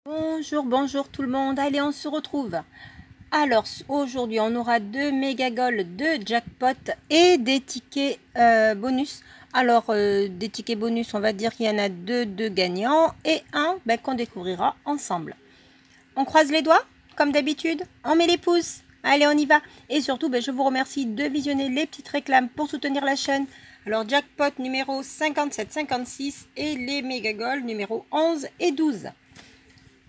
Bonjour, bonjour tout le monde. Allez, on se retrouve. Alors, aujourd'hui, on aura 2 méga goals de jackpot et des tickets bonus. Alors, des tickets bonus, on va dire qu'il y en a deux gagnants et un qu'on découvrira ensemble. On croise les doigts, comme d'habitude. On met les pouces. Allez, on y va. Et surtout, je vous remercie de visionner les petites réclames pour soutenir la chaîne. Alors, jackpot numéro 57-56 et les méga goals numéro 11 et 12.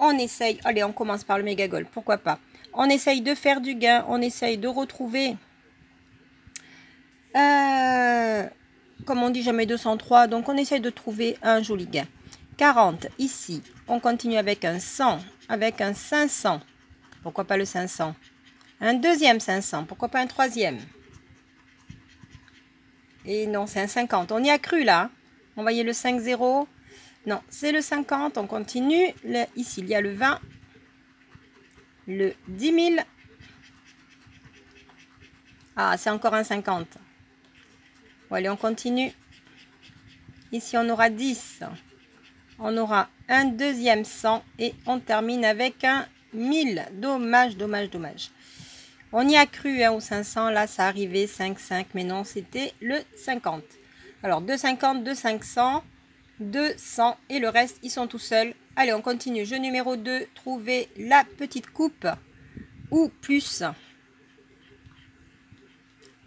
On essaye, allez, on commence par le méga goal, pourquoi pas. On essaye de faire du gain, on essaye de retrouver, comme on dit jamais 203, donc on essaye de trouver un joli gain. 40 ici, on continue avec un 100, avec un 500, pourquoi pas le 500. Un deuxième 500, pourquoi pas un troisième. Et non, c'est un 50, on y a cru là. On voyait le 5-0. Non, c'est le 50, on continue. Ici, il y a le 20, le 10 000. Ah, c'est encore un 50. Bon, allez, on continue. Ici, on aura 10. On aura un deuxième 100 et on termine avec un 1000. Dommage, dommage, dommage. On y a cru au 500. Là, ça arrivait 5, mais non, c'était le 50. Alors, 250, 2 500, 200 et le reste, ils sont tout seuls. Allez, on continue. Jeu numéro 2, trouver la petite coupe ou plus.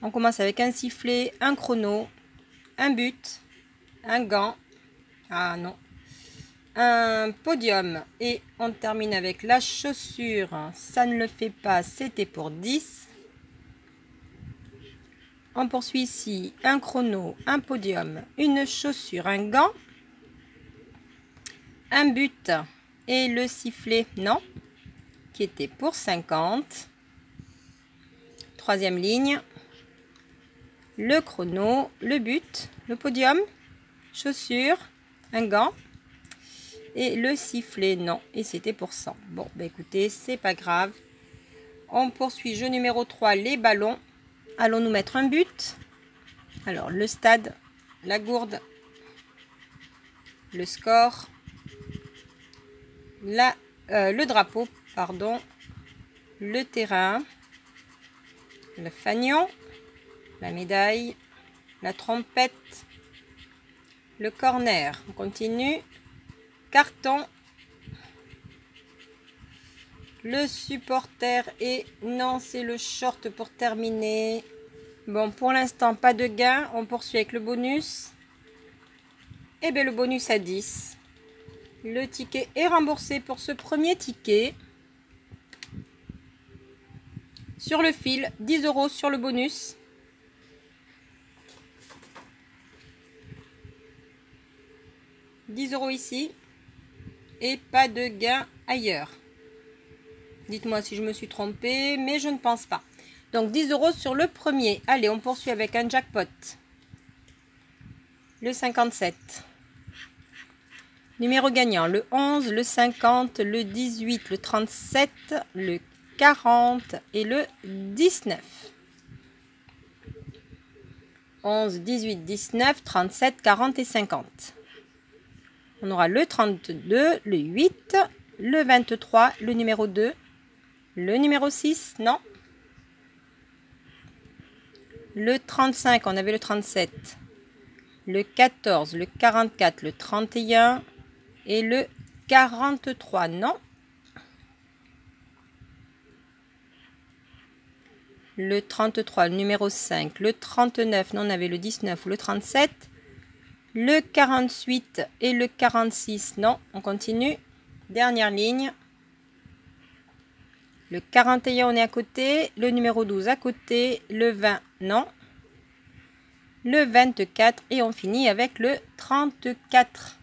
On commence avec un sifflet, un chrono, un but, un gant, ah non, un podium et on termine avec la chaussure. Ça ne le fait pas, c'était pour 10. On poursuit ici un chrono, un podium, une chaussure, un gant, un but et le sifflet, non, qui était pour 50. Troisième ligne. Le chrono, le but, le podium, chaussure, un gant et le sifflet, non, et c'était pour 100. Bon, écoutez, c'est pas grave. On poursuit jeu numéro 3, les ballons. Allons nous mettre un but. Alors, le stade, la gourde, le score, le drapeau, pardon, le terrain, le fanion, la médaille, la trompette, le corner. On continue. Carton, le supporter et non, c'est le short pour terminer. Bon, pour l'instant, pas de gain. On poursuit avec le bonus. Et bien, le bonus à 10. Le ticket est remboursé pour ce premier ticket. Sur le fil, 10 € sur le bonus. €10 ici. Et pas de gain ailleurs. Dites-moi si je me suis trompée, mais je ne pense pas. Donc 10 € sur le premier. Allez, on poursuit avec un jackpot. Le 57. Numéro gagnant, le 11, le 50, le 18, le 37, le 40 et le 19. 11, 18, 19, 37, 40 et 50. On aura le 32, le 8, le 23, le numéro 2, le numéro 6, non. Le 35, on avait le 37. Le 14, le 44, le 31 et le 43, non. Le 33, le numéro 5, le 39, non, on avait le 19 ou le 37. Le 48 et le 46, non, on continue. Dernière ligne. Le 41, on est à côté. Le numéro 12 à côté. Le 20, non. Le 24 et on finit avec le 34.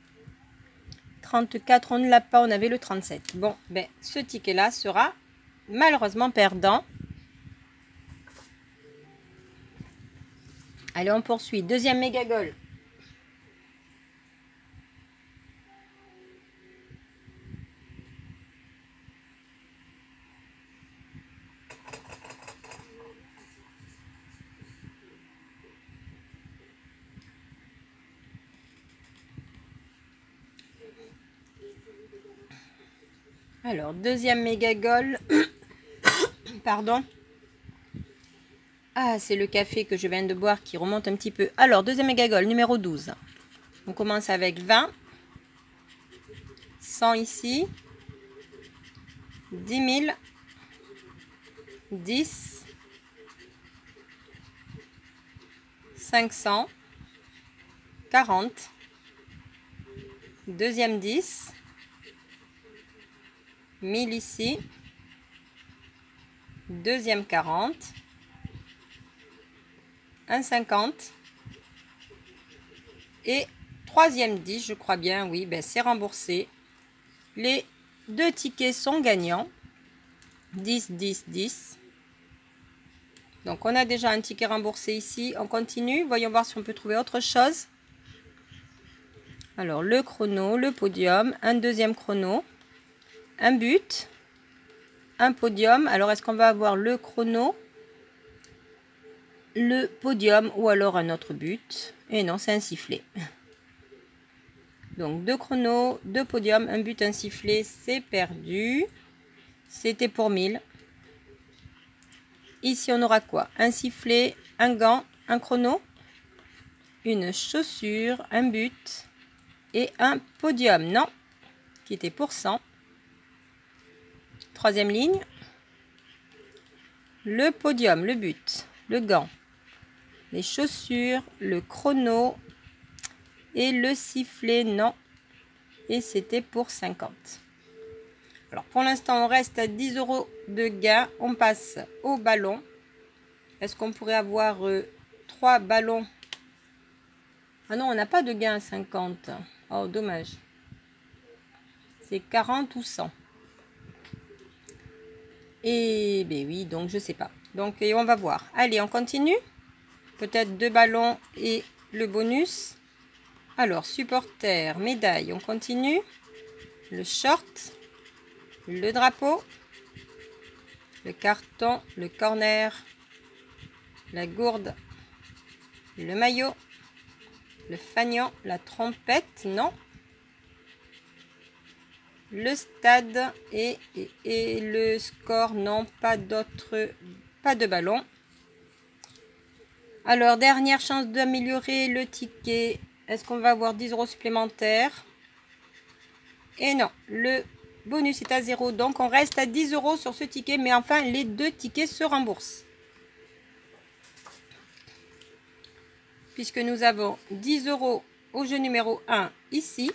34, on ne l'a pas, on avait le 37. Bon, ce ticket-là sera malheureusement perdant. Allez, on poursuit. Deuxième méga goal. Alors, deuxième méga goal. Pardon. Ah, c'est le café que je viens de boire qui remonte un petit peu. Alors, deuxième méga goal, numéro 12. On commence avec 20. 100 ici. 10 000. 10. 500. 40. Deuxième 10. 1000 ici. Deuxième 40. 1,50. Et troisième 10, je crois bien, oui, ben c'est remboursé. Les deux tickets sont gagnants. 10, 10, 10. Donc on a déjà un ticket remboursé ici. On continue. Voyons voir si on peut trouver autre chose. Alors le chrono, le podium, un deuxième chrono, un but, un podium. Alors est-ce qu'on va avoir le chrono, le podium ou alors un autre but? Et non, c'est un sifflet. Donc deux chronos, deux podiums, un but, un sifflet, c'est perdu. C'était pour 1000. Ici, on aura quoi? Un sifflet, un gant, un chrono, une chaussure, un but et un podium. Non, qui était pour 100. Troisième ligne. Le podium, le but, le gant, les chaussures, le chrono et le sifflet. Non. Et c'était pour 50. Alors, pour l'instant, on reste à 10 € de gain. On passe au ballon. Est-ce qu'on pourrait avoir 3 ballons? Ah non, on n'a pas de gain à 50. Oh, dommage. C'est 40 ou 100. Et ben oui, donc je sais pas. Donc, et on va voir. Allez, on continue. Peut-être 2 ballons et le bonus. Alors, supporter, médaille, on continue. Le short. Le drapeau, le carton, le corner, la gourde, le maillot, le fanion, la trompette, non. Le stade et le score, non, pas d'autres, pas de ballon. Alors, dernière chance d'améliorer le ticket. Est-ce qu'on va avoir 10 € supplémentaires? Et non, le bonus est à 0, donc on reste à 10 € sur ce ticket, mais enfin les deux tickets se remboursent. Puisque nous avons 10 € au jeu numéro 1 ici,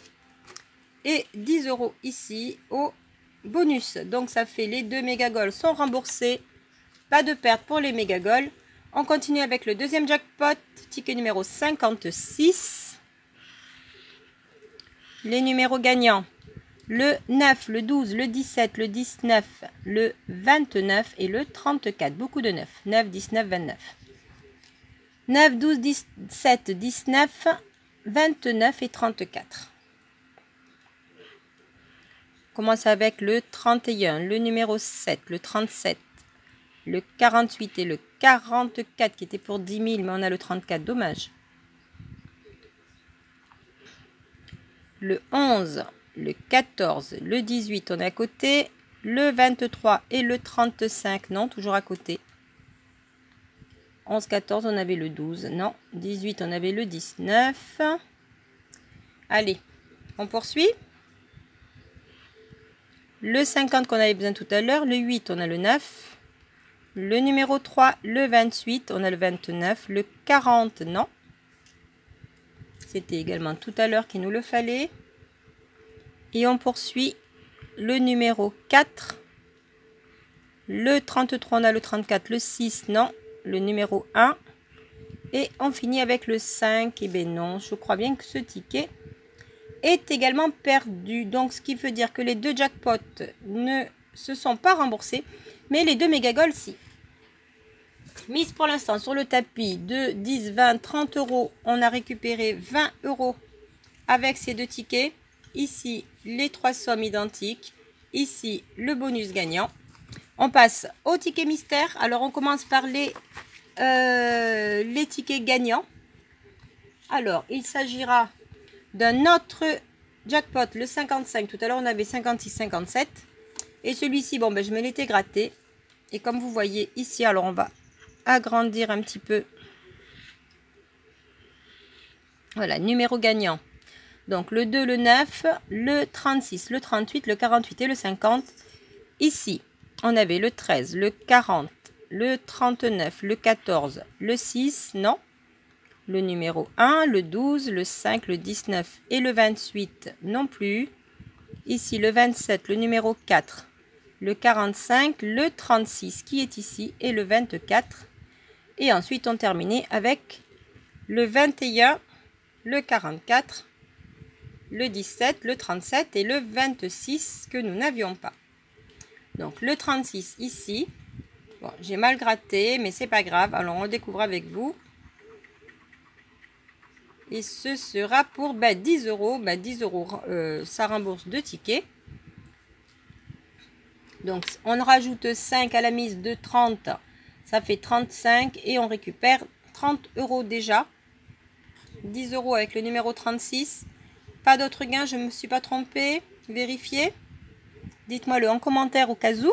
et 10 € ici au bonus. Donc ça fait les deux méga goals sont remboursés, pas de perte pour les méga goals. On continue avec le deuxième jackpot, ticket numéro 56. Les numéros gagnants. Le 9, le 12, le 17, le 19, le 29 et le 34. Beaucoup de 9. 9, 19, 29. 9, 12, 17, 19, 29 et 34. On commence avec le 31, le numéro 7, le 37, le 48 et le 44 qui était pour 10 000, mais on a le 34, dommage. Le 11, le 14, le 18, on est à côté. Le 23 et le 35, non, toujours à côté. 11, 14, on avait le 12, non. 18, on avait le 19. Allez, on poursuit. Le 50 qu'on avait besoin tout à l'heure. Le 8, on a le 9. Le numéro 3, le 28, on a le 29. Le 40, non. C'était également tout à l'heure qu'il nous le fallait. Et on poursuit le numéro 4. Le 33, on a le 34. Le 6, non. Le numéro 1. Et on finit avec le 5. Et bien non, je crois bien que ce ticket est également perdu. Donc, ce qui veut dire que les deux jackpots ne se sont pas remboursés. Mais les deux méga goals, si. Mise pour l'instant sur le tapis de 10, 20, 30 €. On a récupéré 20 € avec ces deux tickets. Ici, les trois sommes identiques. Ici, le bonus gagnant. On passe au ticket mystère. Alors, on commence par les tickets gagnants. Alors, il s'agira d'un autre jackpot, le 55. Tout à l'heure, on avait 56, 57. Et celui-ci, bon, ben, je me l'étais gratté. Et comme vous voyez ici, alors on va agrandir un petit peu. Voilà, numéro gagnant. Donc le 2, le 9, le 36, le 38, le 48 et le 50. Ici, on avait le 13, le 40, le 39, le 14, le 6, non. Le numéro 1, le 12, le 5, le 19 et le 28 non plus. Ici, le 27, le numéro 4, le 45, le 36 qui est ici et le 24. Et ensuite, on terminait avec le 21, le 44, le 17, le 37 et le 26 que nous n'avions pas. Donc, le 36 ici. Bon, j'ai mal gratté, mais c'est pas grave. Alors, on le découvre avec vous. Et ce sera pour 10 euros. 10 euros, ça rembourse 2 tickets. Donc, on rajoute 5 à la mise de 30. Ça fait 35 et on récupère 30 euros déjà. 10 euros avec le numéro 36. Pas d'autres gains, je ne me suis pas trompée. Vérifiez. Dites-moi le en commentaire au cas où.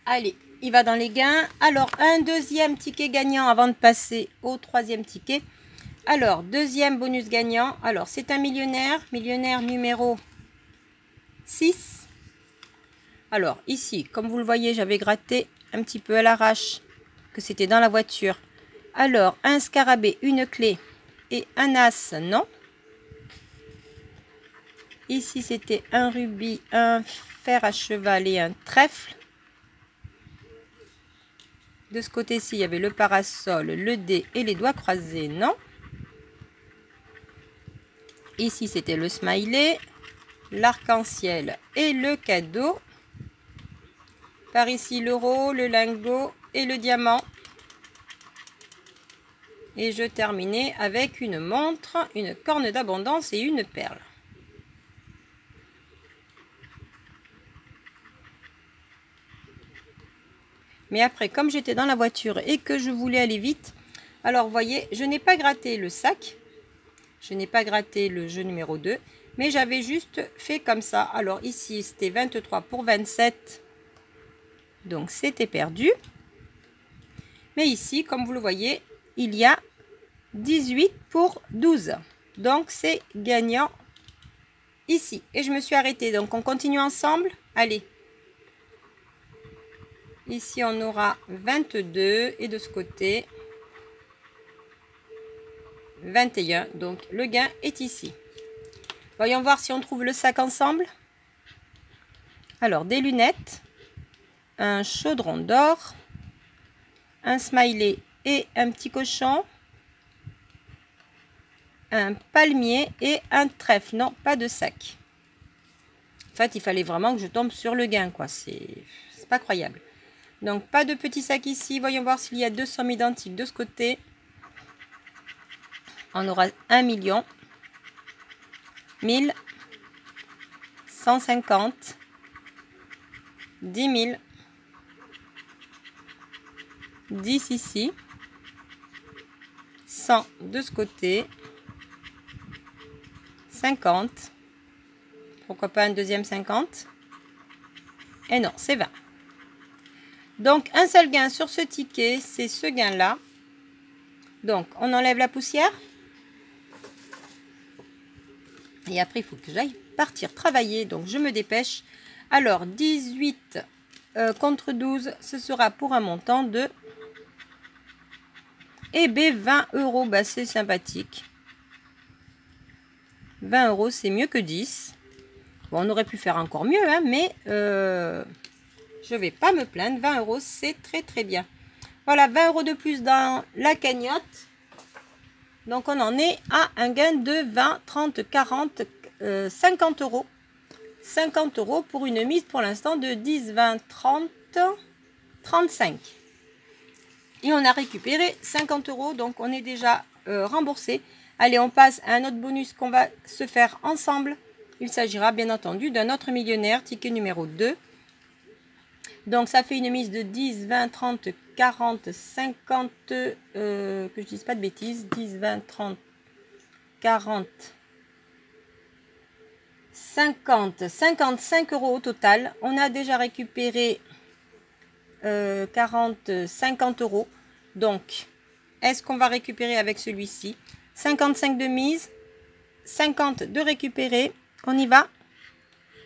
Allez, il va dans les gains. Alors, un deuxième ticket gagnant avant de passer au troisième ticket. Alors, deuxième bonus gagnant. Alors, c'est un millionnaire. Millionnaire numéro 6. Alors, ici, comme vous le voyez, j'avais gratté un petit peu à l'arrache que c'était dans la voiture. Alors, un scarabée, une clé et un as, non. Ici, c'était un rubis, un fer à cheval et un trèfle. De ce côté-ci, il y avait le parasol, le dé et les doigts croisés, non. Ici, c'était le smiley, l'arc-en-ciel et le cadeau. Par ici, l'euro, le lingot et le diamant. Et je terminais avec une montre, une corne d'abondance et une perle. Mais après, comme j'étais dans la voiture et que je voulais aller vite, alors vous voyez, je n'ai pas gratté le sac. Je n'ai pas gratté le jeu numéro 2, mais j'avais juste fait comme ça. Alors ici, c'était 23 pour 27. Donc, c'était perdu. Mais ici, comme vous le voyez, il y a 18 pour 12. Donc, c'est gagnant ici. Et je me suis arrêtée. Donc, on continue ensemble. Allez. Ici, on aura 22 et de ce côté, 21. Donc, le gain est ici. Voyons voir si on trouve le sac ensemble. Alors, des lunettes, un chaudron d'or, un smiley et un petit cochon, un palmier et un trèfle. Non, pas de sac. En fait, il fallait vraiment que je tombe sur le gain, quoi. C'est pas croyable. Donc, pas de petit sac ici. Voyons voir s'il y a deux sommes identiques de ce côté. On aura 1 million, 1000, 150, 10 000, 10 ici, 100 de ce côté, 50. Pourquoi pas un deuxième 50? Et non, c'est 20. Donc, un seul gain sur ce ticket, c'est ce gain-là. Donc, on enlève la poussière. Et après, il faut que j'aille partir travailler. Donc, je me dépêche. Alors, 18 contre 12, ce sera pour un montant de... Eh bien, 20 euros. Bah, c'est sympathique. 20 euros, c'est mieux que 10. Bon, on aurait pu faire encore mieux, hein, mais... je ne vais pas me plaindre. 20 euros, c'est très très bien. Voilà, 20 euros de plus dans la cagnotte. Donc, on en est à un gain de 20, 30, 40, 50 euros. 50 euros pour une mise pour l'instant de 10, 20, 30, 35. Et on a récupéré 50 euros. Donc, on est déjà remboursé. Allez, on passe à un autre bonus qu'on va se faire ensemble. Il s'agira bien entendu d'un autre millionnaire, ticket numéro 2. Donc, ça fait une mise de 10, 20, 30, 40, 50, que je dise pas de bêtises, 10, 20, 30, 40, 50, 55 euros au total. On a déjà récupéré 50 euros. Donc, est-ce qu'on va récupérer avec celui-ci? 55 de mise, 50 de récupérer. On y va.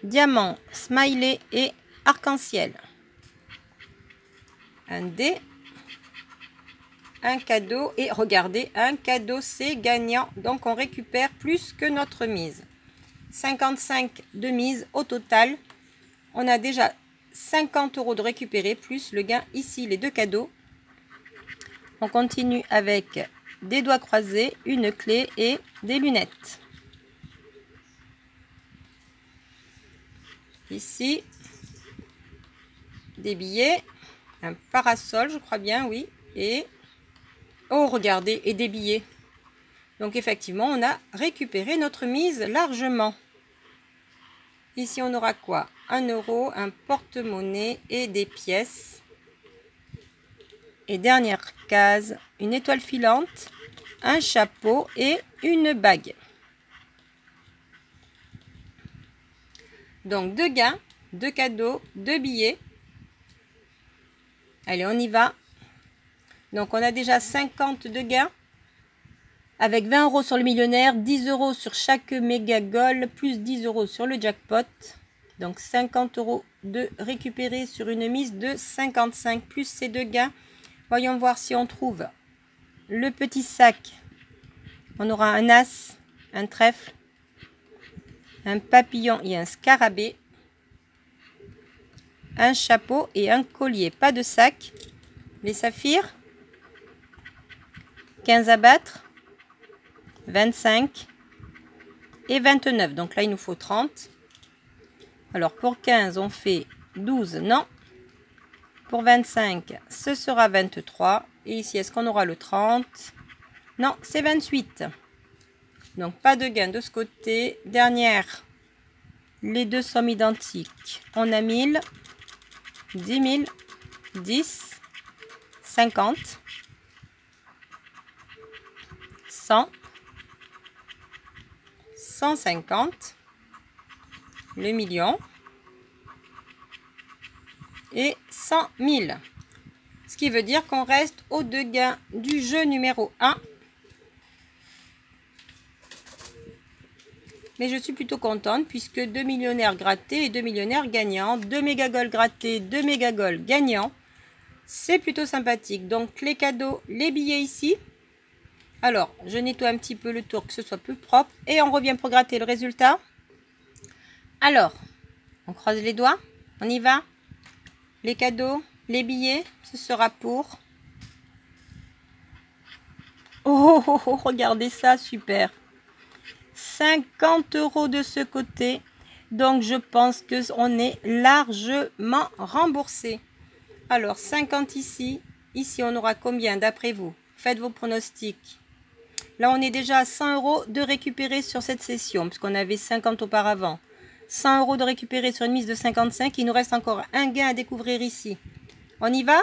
Diamant, smiley et arc-en-ciel. Un dé. Un cadeau. Et regardez, un cadeau, c'est gagnant. Donc, on récupère plus que notre mise. 55 de mise au total. On a déjà 50 euros de récupérer plus le gain ici, les deux cadeaux. On continue avec des doigts croisés, une clé et des lunettes. Ici, des billets, un parasol, je crois bien, oui. Et, oh, regardez, et des billets. Donc, effectivement, on a récupéré notre mise largement. Ici, on aura quoi? 1 euro, un porte-monnaie et des pièces. Et dernière case, une étoile filante, un chapeau et une bague. Donc, 2 gains, 2 cadeaux, 2 billets. Allez, on y va. Donc, on a déjà 50 de gains. Avec 20 euros sur le millionnaire, 10 euros sur chaque méga goal, plus 10 euros sur le jackpot. Donc, 50 euros de récupérer sur une mise de 55, plus ces 2 gains. Voyons voir si on trouve le petit sac. On aura un as, un trèfle, un papillon et un scarabée, un chapeau et un collier. Pas de sac. Les saphirs, 15 à battre, 25 et 29. Donc là, il nous faut 30. Alors pour 15, on fait 12, non. Pour 25, ce sera 23. Et ici, est-ce qu'on aura le 30? Non, c'est 28. Donc, pas de gain de ce côté. Dernière, les deux sommes identiques. On a 1000, 10 000, 10, 50, 100, 150, le million. Et 100 000. Ce qui veut dire qu'on reste aux 2 gains du jeu numéro 1. Mais je suis plutôt contente puisque 2 millionnaires grattés et 2 millionnaires gagnants. 2 méga goals grattés, 2 méga goals gagnants. C'est plutôt sympathique. Donc les cadeaux, les billets ici. Alors, je nettoie un petit peu le tour, que ce soit plus propre. Et on revient pour gratter le résultat. Alors, on croise les doigts. On y va. Les cadeaux, les billets, ce sera pour... Oh, oh, oh, regardez ça, super. 50 euros de ce côté. Donc, je pense qu'on est largement remboursé. Alors, 50 ici. Ici, on aura combien d'après vous? Faites vos pronostics. Là, on est déjà à 100 euros de récupérer sur cette session, puisqu'on avait 50 auparavant. 100 euros de récupérer sur une mise de 55. Il nous reste encore un gain à découvrir ici. On y va?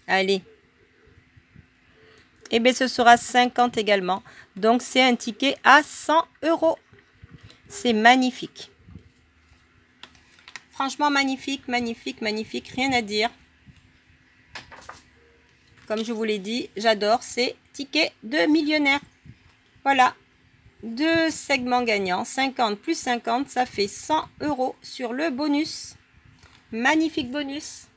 Allez. Et bien, ce sera 50 également. Donc, c'est un ticket à 100 euros. C'est magnifique. Franchement, magnifique, magnifique, magnifique. Rien à dire. Comme je vous l'ai dit, j'adore ces tickets de millionnaire. Voilà. 2 segments gagnants, 50 plus 50, ça fait 100 euros sur le bonus. Magnifique bonus.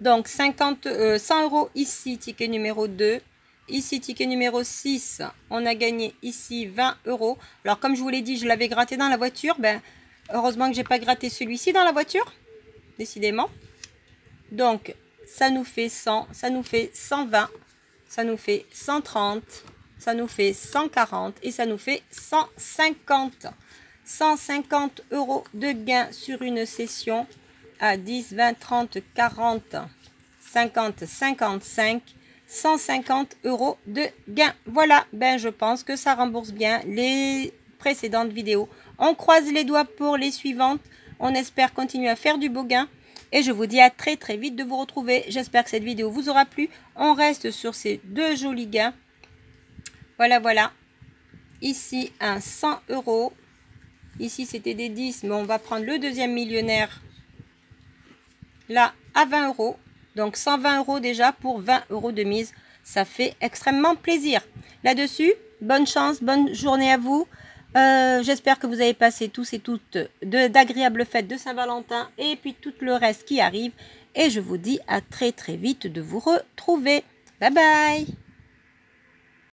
Donc 100 euros ici, ticket numéro 2. Ici, ticket numéro 6, on a gagné ici 20 euros. Alors comme je vous l'ai dit, je l'avais gratté dans la voiture. Ben, heureusement que je n'ai pas gratté celui-ci dans la voiture. Décidément. Donc ça nous fait 100, ça nous fait 120, ça nous fait 130. Ça nous fait 140 et ça nous fait 150. 150 euros de gain sur une session à 10, 20, 30, 40, 50, 55, 150 euros de gain. Voilà, ben je pense que ça rembourse bien les précédentes vidéos. On croise les doigts pour les suivantes. On espère continuer à faire du beau gain. Et je vous dis à très très vite de vous retrouver. J'espère que cette vidéo vous aura plu. On reste sur ces 2 jolis gains. Voilà, voilà. ici un 100 €. Ici, c'était des 10, mais on va prendre le deuxième millionnaire là à 20 €. Donc 120 € déjà pour 20 € de mise. Ça fait extrêmement plaisir. Là-dessus, bonne chance, bonne journée à vous. J'espère que vous avez passé tous et toutes d'agréables fêtes de Saint-Valentin et puis tout le reste qui arrive. Et je vous dis à très très vite de vous retrouver. Bye bye!